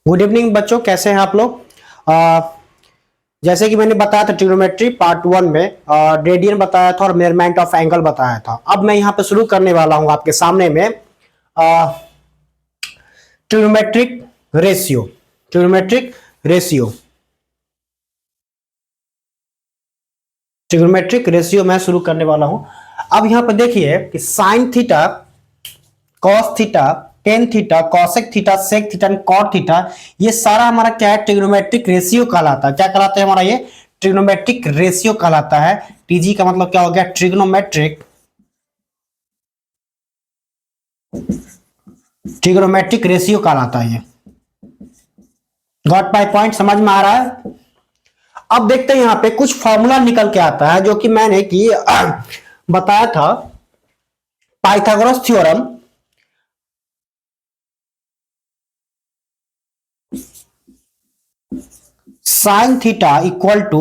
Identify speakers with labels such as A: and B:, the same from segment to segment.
A: Good evening बच्चों, कैसे हैं आप लोग। जैसे कि मैंने बताया था ट्रिग्नोमेट्री पार्ट 1 में रेडियन बताया था और मेजरमेंट ऑफ एंगल बताया था। अब मैं यहाँ पे शुरू करने वाला हूँ आपके सामने में trigonometric ratio. Trigonometric ratio trigonometric ratio मैं शुरू करने वाला हूँ। अब यहाँ पे देखिए कि sine theta, cos theta, tan theta, cosec theta, sec theta, cot theta, ये सारा हमारा क्या है, ट्रिग्नोमेट्रिक रेशियो कहलाता है। क्या कहलाता है हमारा ये? ट्रिग्नोमेट्रिक रेशियो कहलाता है। टीजी का मतलब क्या हो गया? ट्रिग्नोमेट्रिक ट्रिग्नोमेट्रिक रेशियो कहलाता है ये। Got my point? समझ में आ रहा है? अब देखते हैं यहां पे कुछ फॉर्मूला निकल के आता है जो कि मैंने कि बताया था Pythagoras theorem. Sine theta equal to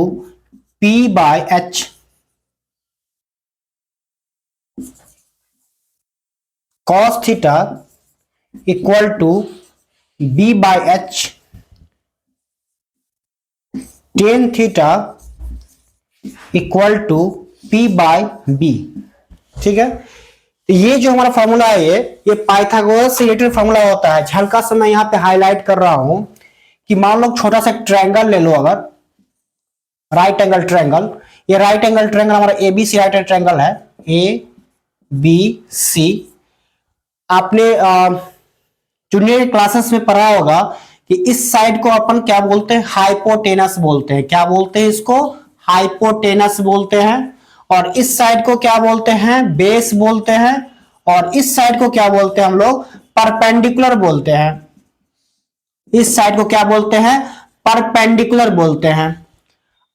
A: P by H, cos theta equal to B by H, tan theta equal to P by B। ठीक है, तो ये जो हमारा फॉर्मूला है ये पाइथागोरस से रिलेटेड फॉर्मूला होता है। हल्का सा मैं यहां पे हाईलाइट कर रहा हूं कि मान लो छोटा सा ट्रायंगल ले लो, अगर राइट एंगल ट्रायंगल, ये राइट एंगल ट्रायंगल हमारा एबीसी राइट एंगल ट्रायंगल है, ए बी सी। आपने जूनियर क्लासेस में पढ़ा होगा कि इस साइड को अपन क्या बोलते हैं? हाइपोटेनस बोलते हैं। क्या बोलते हैं इसको? हाइपोटेनस बोलते हैं। और इस साइड को क्या बोलते हैं? बेस बोलते हैं। और इस साइड को क्या बोलते हैं हम लोग? परपेंडिकुलर बोलते हैं। इस साइड को क्या बोलते हैं? परपेंडिकुलर बोलते हैं।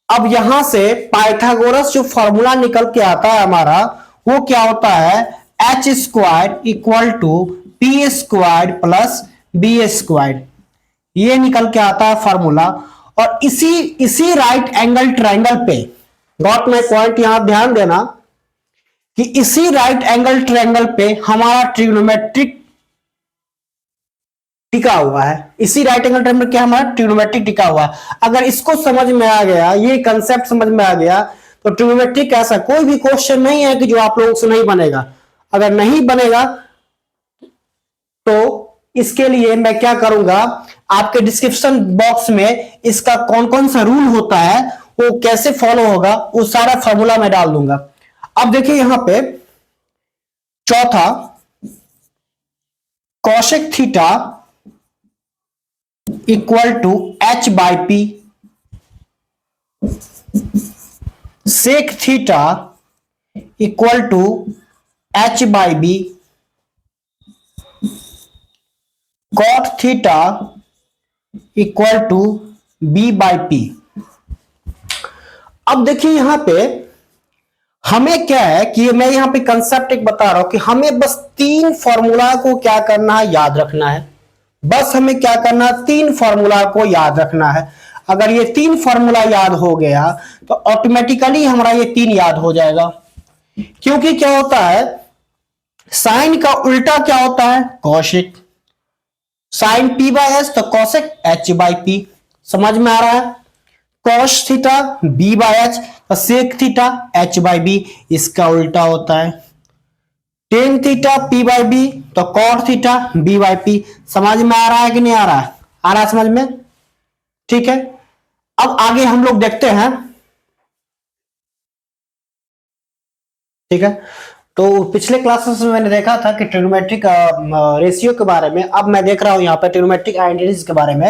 A: अब यहां से पाइथागोरस जो फॉर्मूला निकल के आता है हमारा, वो क्या होता है? H square equal to P square plus B square, ये निकल के आता है फॉर्मूला। और इसी राइट एंगल ट्रायंगल पे, गॉट माय पॉइंट, यहां ध्यान देना कि इसी राइट एंगल ट्रायंगल पे हमारा ट्रिग्नोमेट्रिक टिका हुआ है। इसी राइट एंगल ट्रायंगल क्या हमारा ट्रिग्नोमेट्रिक टिका हुआ है। अगर इसको समझ में आ गया, ये कंसेप्ट समझ में आ गया, तो ट्रिग्नोमेट्रिक ऐसा कोई भी क्वेश्चन नहीं है कि जो आप लोगों से नहीं बनेगा। अगर नहीं बनेगा तो इसके लिए मैं क्या करूंगा, आपके डिस्क्रिप्शन बॉक्स में इसका कौन कौन सा रूल होता है, वो कैसे फॉलो होगा, वो सारा फॉर्मूला मैं डाल दूंगा। अब देखिए यहां पे चौथा, cosec theta equal to H by P, sec theta equal to H by B, cot theta equal to B by P। अब देखिए यहां पे हमें क्या है कि मैं यहां पे कंसेप्ट एक बता रहा हूं कि हमें बस तीन फॉर्मूला को क्या करना है, याद रखना है। बस हमें क्या करना है? तीन फॉर्मूला को याद रखना है। अगर ये तीन फॉर्मूला याद हो गया तो ऑटोमेटिकली हमारा ये तीन याद हो जाएगा। क्योंकि क्या होता है, साइन का उल्टा क्या होता है? Cosec. Sine P by H तो कॉसेक H बाई P। समझ में आ रहा है? Cos theta B by H तो sec theta H by B, इसका उल्टा होता है। Tan theta P by B तो cot theta B by P। समझ में आ रहा है कि नहीं आ रहा है? आ रहा है समझ में? ठीक है, अब आगे हम लोग देखते हैं। ठीक है, तो पिछले क्लासेस में मैंने देखा था कि ट्रिग्नोमेट्रिक रेशियो के बारे में। अब मैं देख रहा हूं यहाँ पे ट्रिग्नोमेट्रिक आइडेंटिटीज के बारे में।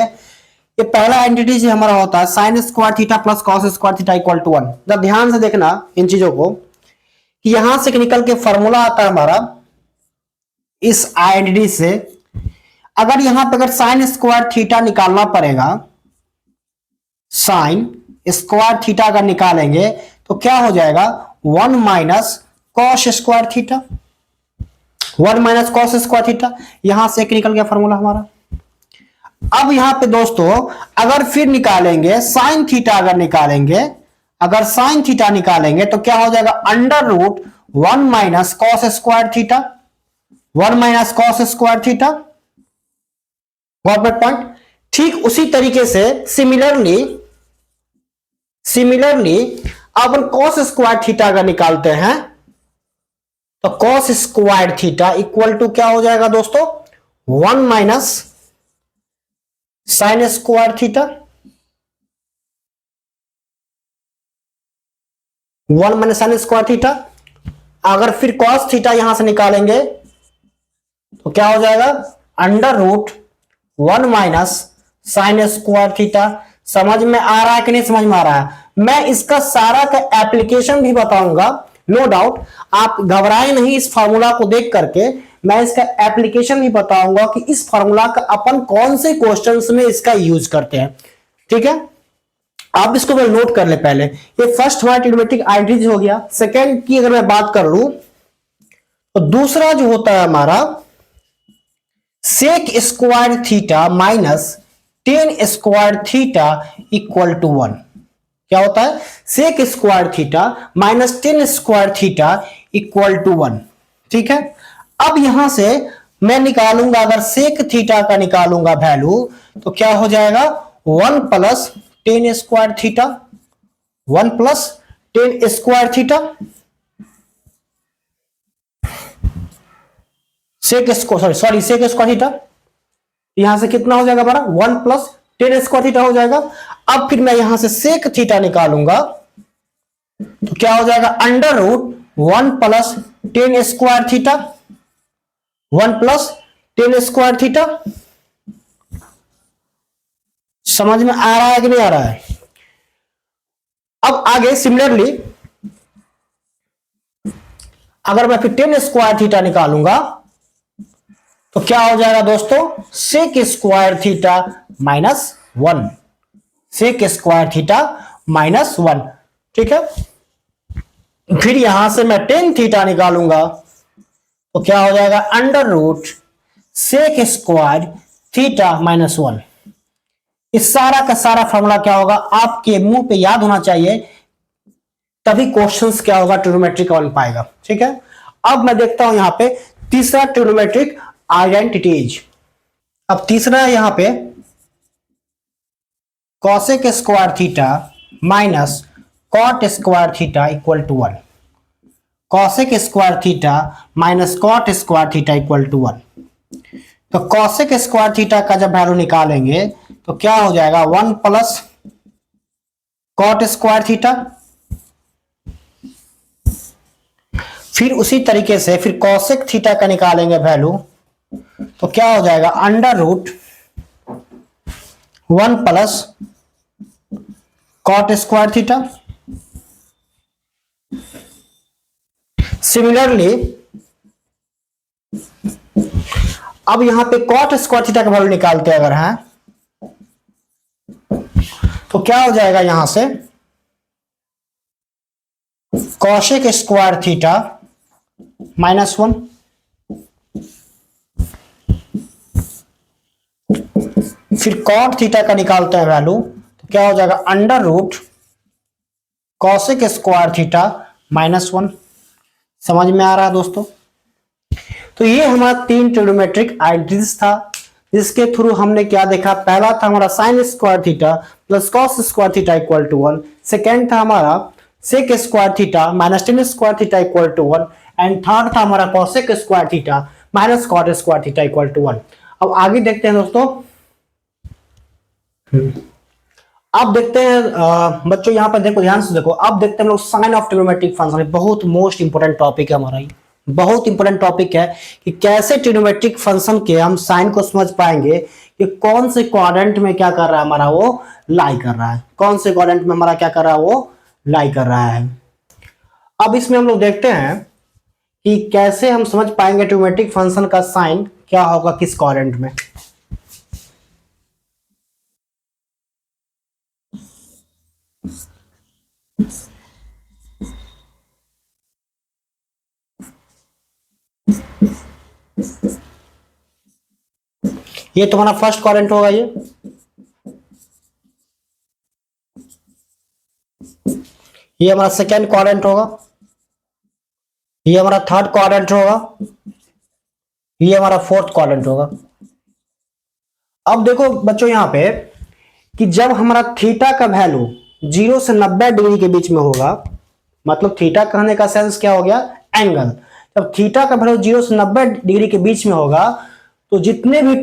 A: ये पहला आइडेंटिटी हमारा होता है sine square theta plus cos square theta equal to 1। जब ध्यान से देखना इन चीजों को कि यहां से निकल के फॉर्मूला आता है हमारा इस आइडेंटिटी से। अगर यहां पर अगर साइन स्क्वायर थीटा निकालना पड़ेगा, साइन स्क्वायर थीटा अगर निकालेंगे तो क्या हो जाएगा? 1 minus cos square theta, 1 minus cos square theta. यहां से एक निकल गया फॉर्मूला हमारा। अब यहां पे दोस्तों अगर फिर निकालेंगे साइन थीटा, अगर साइन थीटा निकालेंगे तो क्या हो जाएगा? Under root 1 minus cos square theta, 1 minus cos square theta. Got my point? ठीक उसी तरीके से सिमिलरली अपन कॉस स्क्वायर थीटा का निकालते हैं, तो cos square theta equal to क्या हो जाएगा दोस्तों, 1 minus sine square theta, 1 minus sine square theta. अगर फिर कॉस थीटा यहां से निकालेंगे तो क्या हो जाएगा, under root 1 minus sine square theta. समझ में आ रहा है कि नहीं समझ में आ रहा है? मैं इसका सारा का एप्लीकेशन भी बताऊंगा, नो डाउट। आप घबराए नहीं इस फार्मूला को देख करके, मैं इसका एप्लीकेशन भी बताऊंगा कि इस फार्मूला का अपन कौन से क्वेश्चंस में इसका यूज करते हैं। ठीक है, आप इसको मैं नोट कर ले पहले। ये फर्स्ट हमारा ट्रिग्नोमेट्रिक आइडेंटिटी हो गया। सेकेंड की अगर मैं बात कर लूं तो दूसरा जो होता है हमारा sec square theta minus tan square theta equal to 1। क्या होता है, sec square theta minus tan square theta equal to 1। ठीक है, अब यहां से मैं निकालूंगा, अगर सेक थीटा का निकालूंगा वैल्यू तो क्या हो जाएगा, 1 plus tan square theta, 1 plus tan square theta, sec square theta. यहां से कितना हो जाएगा हमारा, 1 प्लस टेन स्क्वायर थीटा हो जाएगा। अब फिर मैं यहां से सेक थीटा निकालूंगा तो क्या हो जाएगा, under root 1 plus tan square theta, 1 plus tan square theta. समझ में आ रहा है कि नहीं आ रहा है? अब आगे सिमिलरली अगर मैं फिर टेन स्क्वायर थीटा निकालूंगा तो क्या हो जाएगा दोस्तों, sec square theta minus 1, sec square theta minus 1। ठीक है, फिर यहां से मैं टेन थीटा निकालूंगा तो क्या हो जाएगा, under root sec square theta minus 1। इस सारा का सारा फॉर्मूला क्या होगा, आपके मुंह पे याद होना चाहिए, तभी क्वेश्चंस क्या होगा ट्रिग्नोमेट्रिक बन पाएगा। ठीक है, अब मैं देखता हूं यहां पे तीसरा ट्रिग्नोमेट्रिक आइडेंटिटीज। अब तीसरा है यहां पे cosec square theta minus cot square theta equal to 1। Cosec square theta minus cot square theta equal to 1। तो कॉसेक स्क्वायर थीटा का जब वैल्यू निकालेंगे तो क्या हो जाएगा, 1 प्लस कॉट स्क्वायर थीटा। फिर उसी तरीके से फिर कॉसेक थीटा का निकालेंगे वैल्यू तो क्या हो जाएगा, under root 1 plus cot square theta. Similarly अब यहां पे कॉट स्क्वायर थीटा का वैल्यू निकालते हैं अगर है तो क्या हो जाएगा, यहां से कॉसेक स्क्वायर थीटा माइनस 1। फिर कॉट थीटा का निकालते हैं वैल्यू तो क्या हो जाएगा, under root cosec square theta minus 1। समझ में आ रहा है दोस्तों? तो ये हमारा 3 ट्रिग्नोमेट्रिक आइडेंटिटीज था, जिसके थ्रू हमने क्या देखा, पहला था हमारा sine square theta plus cos square theta equal to 1। Second था हमारा sec square theta minus tan square theta equal to 1। And third था हमारा cosec square theta minus cot square theta equal to 1। अब आगे देखते हैं दोस्तों। अब देखते हैं बच्चों, यहां पर देखो, ध्यान से देखो। अब देखते हैं हम लोग साइन ऑफ ट्रिग्नोमेट्रिक फंक्शन। बहुत मोस्ट इंपोर्टेंट टॉपिक है हमारा, ये बहुत इंपोर्टेंट टॉपिक है कि कैसे ट्रिग्नोमेट्रिक फंक्शन के हम साइन को समझ पाएंगे कि कौन से क्वाड्रेंट में क्या कर रहा है हमारा, वो लाई कर रहा है, कौन से क्वाड्रेंट में हमारा क्या कर रहा है, वो लाई कर रहा है। अब इसमें हम लोग देखते हैं कि कैसे हम समझ पाएंगे ट्रिग्नोमेट्रिक फंक्शन का साइन क्या होगा किस क्वाड्रेंट में। ये तुम्हारा फर्स्ट क्वाड्रेंट होगा, ये हमारा सेकेंड क्वाड्रेंट होगा, ये हमारा थर्ड क्वाड्रेंट होगा, ये हमारा फोर्थ क्वाड्रेंट होगा। अब देखो बच्चों यहाँ पे कि जब हमारा थीटा का वैल्यू 0 से 90 डिग्री के बीच में होगा, मतलब थीटा कहने का सेंस क्या हो गया, एंगल। जब थीटा का वैल्यू 0 से 90 डिग्री के बीच में होगा तो जितने भी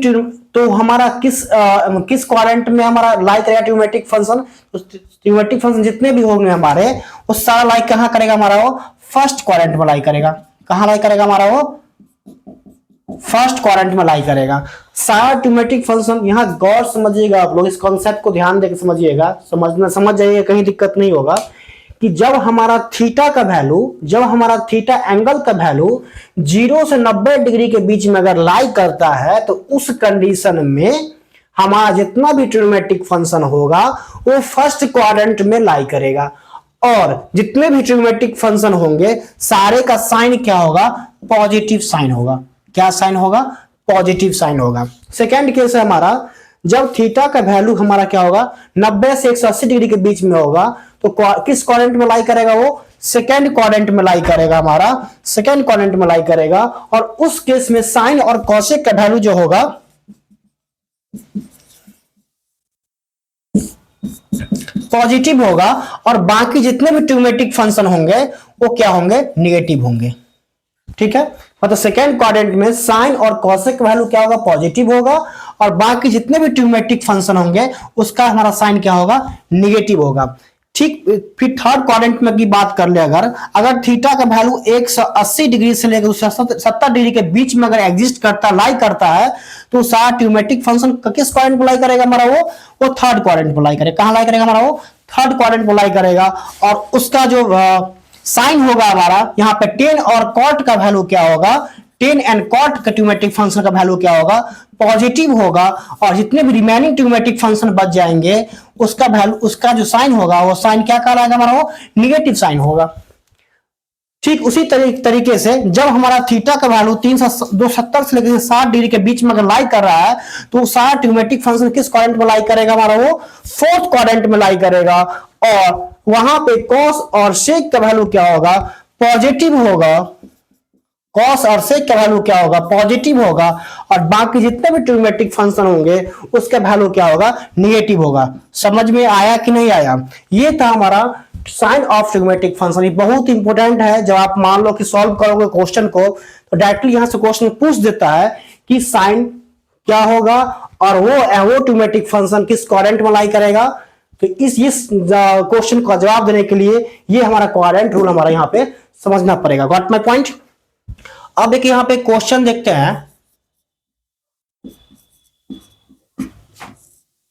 A: तो हमारा किस क्वाड्रेंट में हमारा लाई करेगा ट्रिग्नोमेट्रिक फंक्शन, तो ट्रिग्नोमेट्रिक फंक्शन जितने भी होंगे हमारे वो सारा लाई कहां करेगा हमारा, वो फर्स्ट क्वाड्रेंट में लाई करेगा। कहां लाई करेगा हमारा, वो फर्स्ट क्वाड्रेंट में लाई करेगा। सारा ट्रिग्नोमेट्रिक फंक्शन, यहां गौर समझिएगा आप लोग, इस कॉन्सेप्ट को ध्यान देकर समझिएगा, समझ जाइए, कहीं दिक्कत नहीं होगा। कि जब हमारा थीटा का वैल्यू, जब हमारा थीटा एंगल का वैल्यू 0 से 90 डिग्री के बीच में अगर लाई करता है तो उस कंडीशन में हमारा जितना भी ट्रिग्नोमेट्रिक फंक्शन होगा वो फर्स्ट क्वाड्रेंट में लाई करेगा। और जितने भी ट्रिग्नोमेट्रिक फंक्शन होंगे सारे का साइन क्या होगा, पॉजिटिव साइन होगा। क्या साइन होगा, पॉजिटिव साइन होगा। सेकेंड केस है हमारा, जब थीटा का वैल्यू हमारा क्या होगा 90 से 180 डिग्री के बीच में होगा तो किस क्वाड्रेंट में लाई करेगा, वो सेकेंड क्वाड्रेंट में लाई करेगा, हमारा सेकेंड क्वाड्रेंट में लाई करेगा। और उस केस में साइन और कॉसेक का वैल्यू जो होगा पॉजिटिव होगा और बाकी जितने भी ट्रिग्नोमेट्रिक फंक्शन होंगे वो क्या होंगे, निगेटिव होंगे। ठीक है, मतलब सेकेंड क्वाड्रेंट में साइन और कॉसेक का वैल्यू क्या होगा, पॉजिटिव होगा और बाकी जितने भी ट्रिग्नोमेट्रिक फंक्शन होंगे उसका हमारा साइन क्या होगा, निगेटिव होगा। ठीक, फिर थर्ड क्वाड्रेंट में की बात कर ले, अगर थीटा का वैल्यू 180 डिग्री से लेकर 70 डिग्री के बीच में अगर एग्जिस्ट करता, लाई करता है तो सारा ट्रिग्नोमेट्रिक फंक्शन किस क्वाड्रेंट में लाई करेगा हमारा, वो थर्ड क्वाड्रेंट में लाई करेगा। कहां लाई करेगा हमारा, वो थर्ड क्वाड्रेंट में लाई करेगा। और उसका जो साइन होगा हमारा, यहाँ पे टेन और कॉट का वैल्यू क्या होगा, टेन एंड कॉट का ट्रिग्नोमेट्रिक फंक्शन का वैल्यू क्या होगा, पॉजिटिव होगा। और जितने भी रिमेनिंग ट्रिग्नोमेट्रिक फंक्शन बच जाएंगे उसका वैल्यू, उसका जो साइन होगा वो साइन क्या कहलाएगा हमारा, वो निगेटिव साइन होगा। ठीक उसी तरीके से जब हमारा थीटा का वैल्यू 270 से लेकर 60 डिग्री के बीच में अगर लाई कर रहा है तो सारा ट्रिग्नोमेट्रिक फंक्शन किस क्वाड्रेंट में लाई करेगा हमारा, वो फोर्थ क्वाड्रेंट में लाई करेगा। और वहां पे कॉस और सेक का वैल्यू क्या होगा, पॉजिटिव होगा। कॉस और सेक का वैल्यू क्या होगा, पॉजिटिव होगा। और बाकी जितने भी ट्रिग्नोमेट्रिक फंक्शन होंगे उसका वैल्यू क्या होगा, निगेटिव होगा। समझ में आया कि नहीं आया? ये था हमारा साइन ऑफ ट्रिग्नोमेट्रिक फंक्शन। ये बहुत इंपॉर्टेंट है। जब आप मान लो कि सॉल्व करोगे क्वेश्चन को तो डायरेक्टली यहां से क्वेश्चन पूछ देता है कि साइन क्या होगा और वो ट्रिग्नोमेट्रिक फंक्शन किस क्वाड्रेंट में लाई करेगा। तो इस क्वेश्चन का जवाब देने के लिए ये हमारा क्वाड्रेंट रूल हमारा यहाँ पे समझना पड़ेगा। Got my point? अब एक यहाँ पे क्वेश्चन देखते हैं।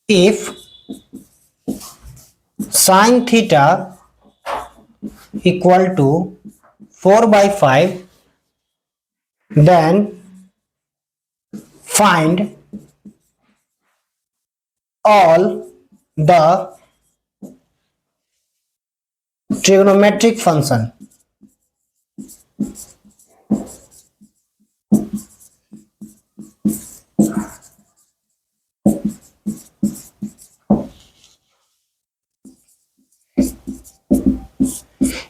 A: If sine theta equal to 4/5 then find all the trigonometric function।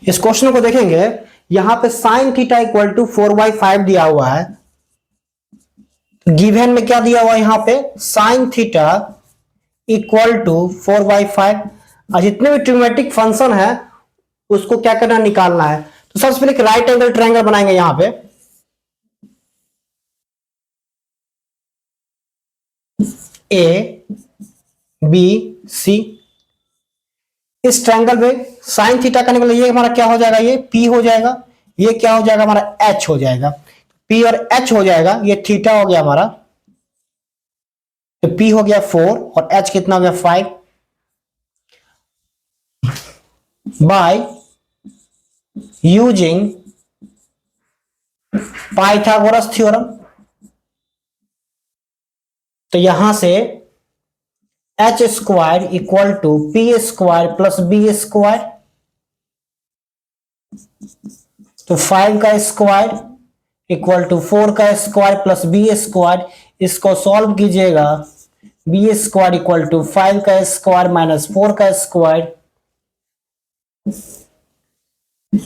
A: इस क्वेश्चन को देखेंगे, यहां पे साइन थीटा इक्वल टू 4/5 दिया हुआ है। गिवन में क्या दिया हुआ है, यहां पे साइन थीटा इक्वल टू 4/5 और जितने भी ट्रिग्नोमेट्रिक फंक्शन है उसको क्या करना, निकालना है। तो सबसे पहले एक राइट एंगल ट्रायंगल बनाएंगे यहां पे। ए बी सी, इस ट्रायंगल में साइन थीटा का निकल, ये हमारा क्या हो जाएगा, ये पी हो जाएगा। ये क्या हो जाएगा हमारा, एच हो जाएगा। पी और एच हो जाएगा। ये थीटा हो गया हमारा, तो पी हो गया 4 और एच कितना हो गया 5 बाय यूजिंग पाइथागोरस थ्योरम। तो यहां से H square equal to P square plus B square, तो 5 का स्क्वायर इक्वल टू 4 का स्क्वायर प्लस बी स्क्वायर। इसको सॉल्व कीजिएगा, बी स्क्वायर इक्वल टू 5 का स्क्वायर माइनस 4 का स्क्वायर,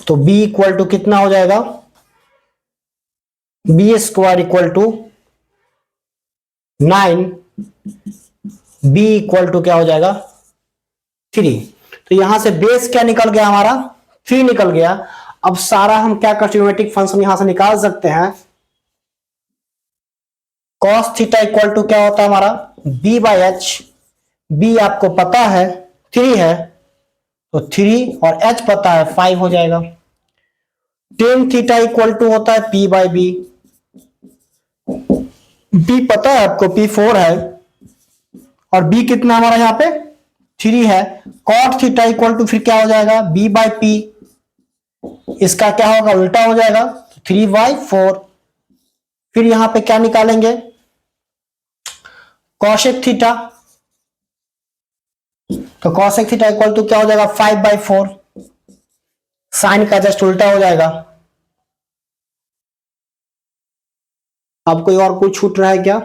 A: तो बी इक्वल टू कितना हो जाएगा, B square equal to 9 b equal to क्या हो जाएगा 3। तो यहां से बेस क्या निकल गया हमारा 3 निकल गया। अब सारा हम क्या कर ट्रिग्नोमेट्रिक फंक्शन यहां से निकाल सकते हैं। cos थीटा इक्वल टू क्या होता है हमारा b बाई एच। b आपको पता है 3 है तो 3 और h पता है 5 हो जाएगा। tan थीटा इक्वल टू होता है p बाई बी। b पता है आपको p 4 है और b कितना हमारा यहां पे 3 है। cot थीटा इक्वल टू फिर क्या हो जाएगा b बाई पी। इसका क्या होगा उल्टा हो जाएगा 3 बाई 4। फिर यहां पे क्या निकालेंगे कॉशेक थीटा। तो कॉशेक थीटा इक्वल टू क्या हो जाएगा 5 बाई 4। साइन का जस्ट उल्टा हो जाएगा। अब कोई और कुछ छूट रहा है क्या।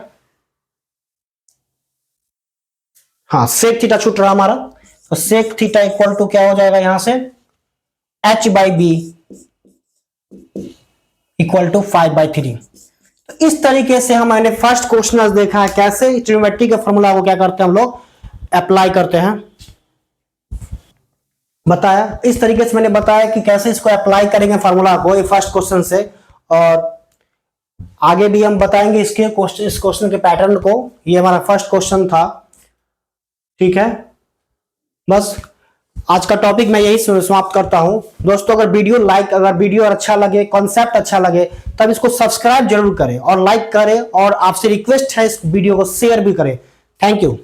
A: हाँ सेक थीटा छूट रहा हमारा। तो सेक थीटा इक्वल टू क्या हो जाएगा यहां से h by B equal to 5 by 3। तो इस तरीके से हमने फर्स्ट क्वेश्चन देखा है कैसे ट्रिग्नोमेट्री के फॉर्मूला को क्या करते हैं हम लोग अप्लाई करते हैं बताया। इस तरीके से मैंने बताया कि कैसे इसको अप्लाई करेंगे फॉर्मूला को ये फर्स्ट क्वेश्चन से। और आगे भी हम बताएंगे इसके इस क्वेश्चन के पैटर्न को। ये हमारा फर्स्ट क्वेश्चन था ठीक है। बस आज का टॉपिक मैं यही समाप्त करता हूं दोस्तों। अगर वीडियो अच्छा लगे कॉन्सेप्ट अच्छा लगे तब इसको सब्सक्राइब जरूर करें और लाइक करें और आपसे रिक्वेस्ट है इस वीडियो को शेयर भी करें। Thank you.